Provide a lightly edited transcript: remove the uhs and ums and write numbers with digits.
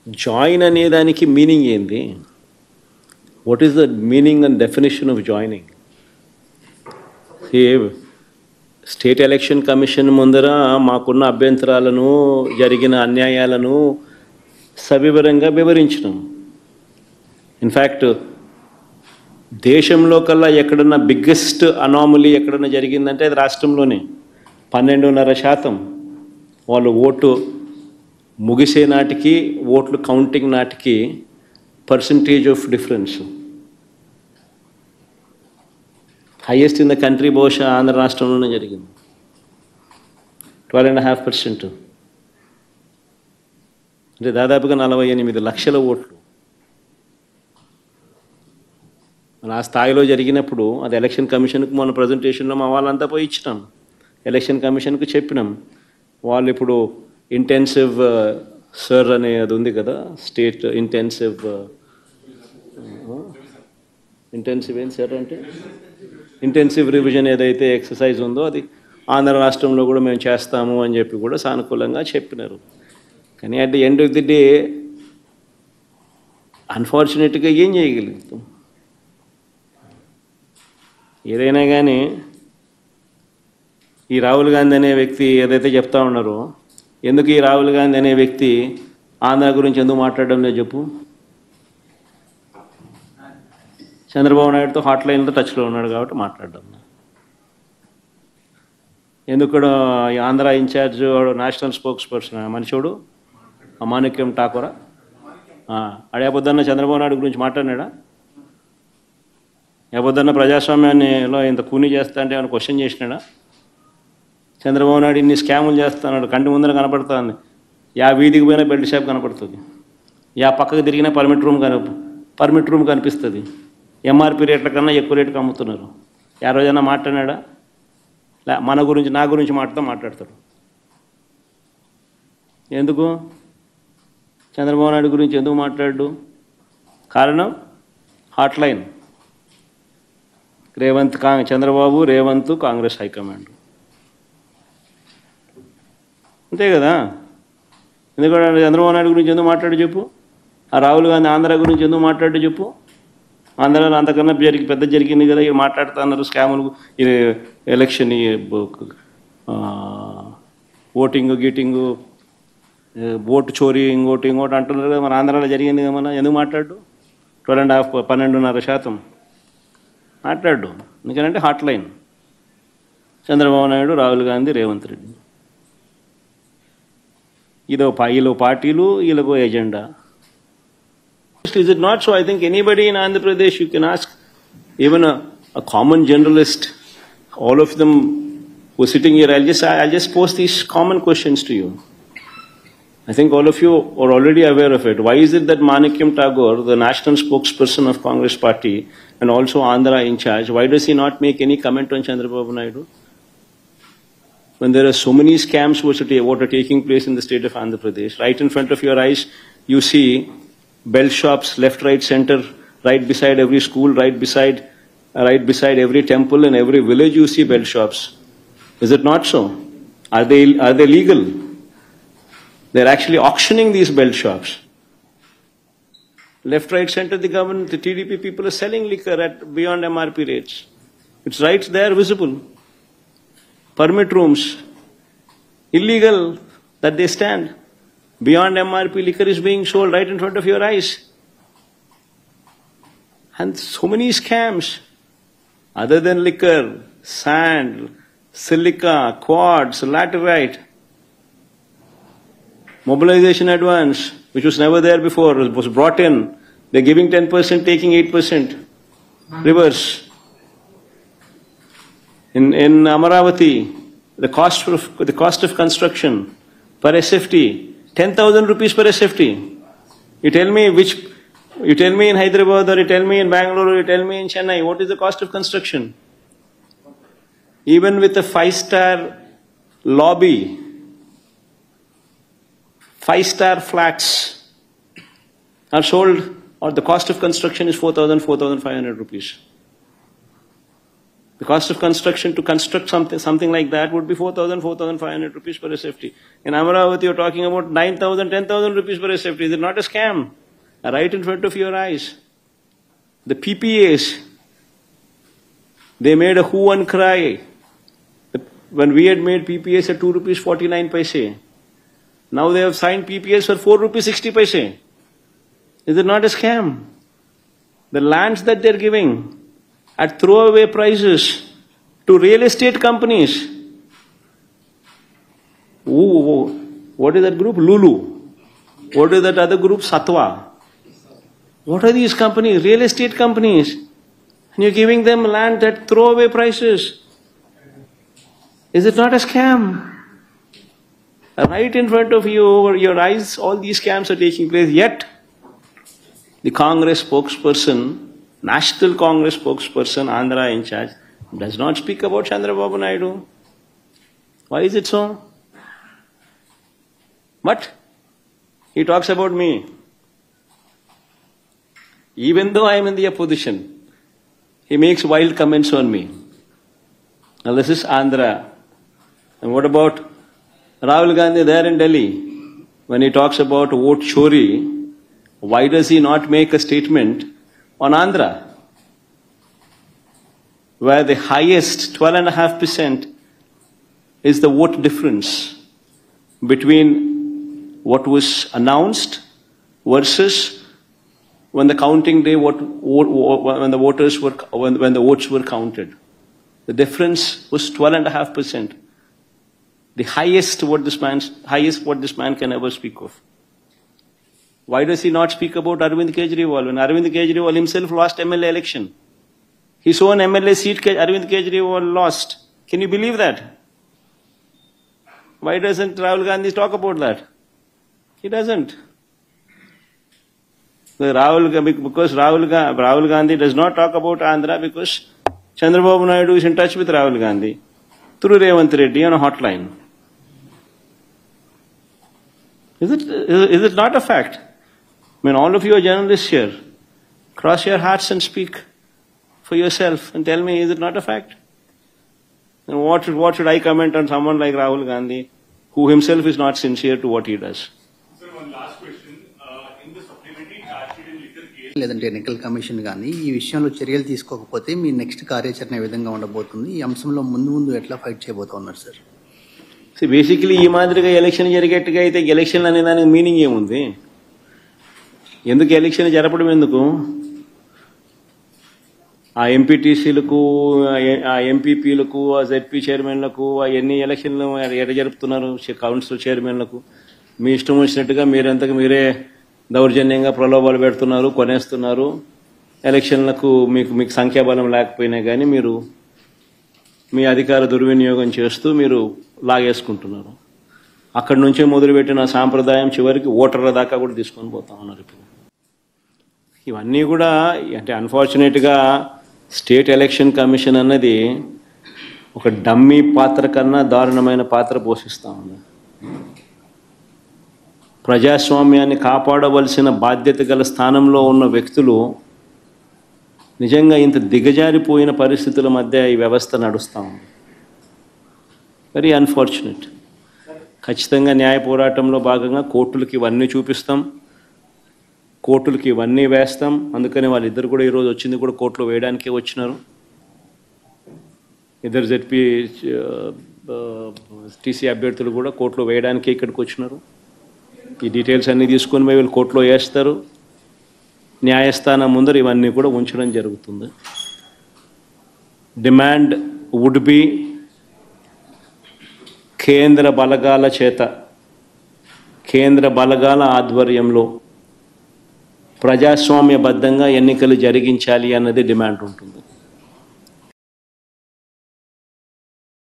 Join అనే దానికి meaning ఏంది? What is the meaning and definition of joining? State election commission ముందర మాకున్న అభ్యంతరాలను, జరిగిన అన్యాయాలను సవివరంగా వివరించినాం. ఇన్ఫ్యాక్ట్ దేశంలో కల్లా ఎక్కడన్నా బిగ్గెస్ట్ అనామలీ ఎక్కడన్నా జరిగిందంటే అది రాష్ట్రంలోనే. 12.5% వాళ్ళు ఓటు ముగిసే నాటికి, ఓట్లు కౌంటింగ్ నాటికి percentage of difference highest in the country బహుశా ఆంధ్ర రాష్ట్రంలోనే జరిగింది. 12.5%, అంటే దాదాపుగా 48 లక్షల ఓట్లు. ఆ స్థాయిలో జరిగినప్పుడు అది ఎలక్షన్ కమిషన్కు మొన్న ప్రజెంటేషన్లో మా వాళ్ళంతా పోయి ఇచ్చినాం. ఎలక్షన్ కమిషన్కు చెప్పినాం. వాళ్ళు ఇప్పుడు ఇంటెన్సివ్ సర్ అనే అది ఉంది కదా, స్టేట్ ఇంటెన్సివ్ ఏంటి సార్ అంటే ఇంటెన్సివ్ రివిజన్ ఏదైతే ఎక్సర్సైజ్ ఉందో అది ఆంధ్ర రాష్ట్రంలో కూడా మేము చేస్తాము అని చెప్పి కూడా సానుకూలంగా చెప్పినారు. కానీ at the end of the day అన్ఫార్చునేట్గా ఏం చేయగలుగుతాం? ఏదైనా కానీ ఈ రాహుల్ గాంధీ అనే వ్యక్తి ఏదైతే చెప్తా ఉన్నారో, ఎందుకు ఈ రాహుల్ గాంధీ అనే వ్యక్తి ఆంధ్ర గురించి ఎందుకు మాట్లాడడం లేదు చెప్పు? చంద్రబాబు నాయుడుతో హాట్లైన్లో టచ్లో ఉన్నాడు కాబట్టి మాట్లాడడం. ఎందుకు Andhra in-charge national spokesperson మనిషోడు మాణిక్యం ఠాకూరా అడేపొద్దన్న చంద్రబాబు నాయుడు గురించి మాట్లాడినాడా? ఏపొద్దన్న ప్రజాస్వామ్యాన్నిలో ఇంత కూని చేస్తా అంటే ఏమైనా క్వశ్చన్ చేసినాడా? చంద్రబాబు నాయుడు ఇన్ని స్కాములు చేస్తున్నాడు, కంటి ముందర కనపడుతుంది. యా వీధికి పోయినా బెల్ట్ షాప్ కనపడుతుంది, యా పక్కకు తిరిగినా పర్మిట్ రూమ్ కనిపిస్తుంది. ఎంఆర్పి రేట్ల కన్నా ఎక్కువ రేటుకి అమ్ముతున్నారు. ఆ రోజైనా మాట్లాడినాడా? మన గురించి, నా గురించి మాట్లాడతాడు. ఎందుకు చంద్రబాబు నాయుడు గురించి ఎందుకు మాట్లాడు? కారణం హాట్లైన్. చంద్రబాబు, రేవంత్, కాంగ్రెస్ హైకమాండ్, అంతే కదా. ఎందుకంటే చంద్రబాబు నాయుడు గురించి ఎందుకు మాట్లాడు చెప్పు? ఆ రాహుల్ గాంధీ ఆంధ్ర గురించి ఎందుకు మాట్లాడు చెప్పు? ఆంధ్రాలో అంతకన్నా పెద్ద జరిగింది కదా, ఇవి మాట్లాడుతూ అన్నారు. స్కాములు, ఎలక్షన్, ఓటింగ్ గీటింగు, ఓటు చోరీ, ఇంకోటి అంటున్నారు కదా. మన ఆంధ్రాలో జరిగింది కదా, మన ఎందుకు మాట్లాడు? 12.5% మాట్లాడు. ఎందుకంటే హాట్లైన్ చంద్రబాబు నాయుడు, రాహుల్ గాంధీ, రేవంత్ రెడ్డి. వీళ్ళ పార్టీలు, వీళ్ళకు agenda. Is it not so? I think anybody in Andhra Pradesh, you can ask, even a common generalist, all of them who are sitting here, I'll just post these common questions to you. I think all of you are already aware of it. Why is it that Manikyam Tagore, the national spokesperson of Congress party and also Andhra in charge, why does he not make any comment on Chandrababu Naidu? When there are so many scams what are taking place in the state of Andhra Pradesh, right in front of your eyes, you see belt shops left, right, center, right beside every school, right beside every temple, and every village you see belt shops. Is it not so? Are they legal? They're actually auctioning these belt shops. Left, right, center, the government, the TDP people are selling liquor at beyond MRP rates. It's right there, visible. Permit rooms, illegal that they stand. Beyond MRP liquor is being sold right in front of your eyes. And so many scams. Other than liquor, sand, silica, quartz, laterite, mobilization advance, which was never there before, was brought in. They're giving 10%, taking 8%. Reverse. In Amaravati, the cost of construction per SFT, 10,000 rupees per SFT. You tell me in Hyderabad, or you tell me in Bangalore, or you tell me in Chennai, what is the cost of construction? Even with a 5-star lobby, 5-star flats are sold, or the cost of construction is 4,500 rupees. The cost of construction to construct something like that would be 4,000, 4,500 rupees per SFT. In Amaravati, you're talking about 9,000, 10,000 rupees per SFT. Is it not a scam? Right in front of your eyes. The PPAs, they made a hue and cry. When we had made PPAs at 2 rupees 49 paise. Now they have signed PPAs for 4 rupees 60 paise. Is it not a scam? The lands that they're giving at throwaway prices to real estate companies. Ooh, what is that group? Lulu. What is that other group? Satwa. What are these companies? Real estate companies. And you're giving them land at throwaway prices. Is it not a scam? Right in front of you, over your eyes, all these scams are taking place. Yet, the Congress spokesperson, National Congress spokesperson, Andhra in charge, does not speak about Chandrababu Naidu. Why is it so? But he talks about me. Even though I am in the opposition, he makes wild comments on me. Now this is Andhra. And what about Rahul Gandhi there in Delhi? When he talks about vote chori, why does he not make a statement on Andhra, where the highest 12.5% is the vote difference between what was announced versus when the counting day, when the votes were counted. The difference was 12.5%. The highest what this man can ever speak of. Why does he not speak about Arvind Kejriwal? When Arvind Kejriwal himself lost MLA election, his own MLA seat Arvind Kejriwal lost. Can you believe that? Why doesn't Rahul Gandhi talk about that? He doesn't. Because Rahul Gandhi does not talk about Andhra because Chandrababu Naidu is in touch with Rahul Gandhi through Revanth Reddy on a hotline. Is it not a fact? I mean, all of you are journalists here. Cross your hearts and speak for yourself and tell me, is it not a fact? And what should I comment on someone like Rahul Gandhi, who himself is not sincere to what he does? Sir, one last question. In the supplementary charge sheet in liquor case, లేదంటే ఎన్నికల commission కానీ ఈ విషయంలో చర్యలు తీసుకోకపోతే మీ next కార్యాచరణ ఏ విధంగా ఉండబోతుంది? ఈ అంశంలో ముందు ఎట్లా ఫైట్ చేయబోతా ఉన్నారు సార్? బేసికలీ ఈ మాదిరిగా ఎలక్షన్ జరిగేట్టుగా అయితే ఎలక్షన్ అనే దానికి మీనింగ్ ఏముంది? ఎందుకు ఎలక్షన్ జరపడం ఎందుకు? ఆ ఎంపీటీసీలకు, ఆ ఎంపీపీలకు, ఆ జెడ్పీ చైర్మన్లకు ఎన్ని ఎలక్షన్లు ఎట్లా జరుపుతున్నారు? కౌన్సిల్ చైర్మన్లకు మీ ఇష్టం వచ్చినట్టుగా మీరంతకు మీరే దౌర్జన్యంగా ప్రలోభాలు పెడుతున్నారు, కొనేస్తున్నారు. ఎలక్షన్లకు మీకు సంఖ్యాబలం లేకపోయినా కానీ మీరు మీ అధికార దుర్వినియోగం చేస్తూ మీరు లాగేసుకుంటున్నారు. అక్కడి నుంచే మొదలుపెట్టిన సాంప్రదాయం చివరికి ఓటర్ల దాకా కూడా తీసుకొని పోతా ఉన్నారు. ఇప్పుడు ఇవన్నీ కూడా అంటే అన్ఫార్చునేట్గా స్టేట్ ఎలక్షన్ కమిషన్ అన్నది ఒక డమ్మీ పాత్ర కన్నా దారుణమైన పాత్ర పోషిస్తూ ఉంది. ప్రజాస్వామ్యాన్ని కాపాడవలసిన బాధ్యత గల స్థానంలో ఉన్న వ్యక్తులు నిజంగా ఇంత దిగజారిపోయిన పరిస్థితుల మధ్య ఈ వ్యవస్థ నడుస్తూ ఉంది. Very unfortunate. ఖచ్చితంగా న్యాయ పోరాటంలో భాగంగా కోర్టులకి ఇవన్నీ చూపిస్తాం, కోర్టులకి ఇవన్నీ వేస్తాం. అందుకని వాళ్ళిద్దరు కూడా ఈరోజు వచ్చింది కూడా కోర్టులో వేయడానికే వచ్చినారు. ఇద్దరు జెడ్పీ టీసీ అభ్యర్థులు కూడా కోర్టులో వేయడానికే ఇక్కడికి వచ్చినారు. ఈ డీటెయిల్స్ అన్నీ తీసుకొని పోయి వీళ్ళు కోర్టులో వేస్తారు. న్యాయస్థానం ముందర ఇవన్నీ కూడా ఉంచడం జరుగుతుంది. డిమాండ్ వుడ్ బి కేంద్ర బలగాల చేత, కేంద్ర బలగాల ఆధ్వర్యంలో ప్రజాస్వామ్యబద్ధంగా ఎన్నికలు జరిగించాలి అన్నది డిమాండ్ ఉంటుంది.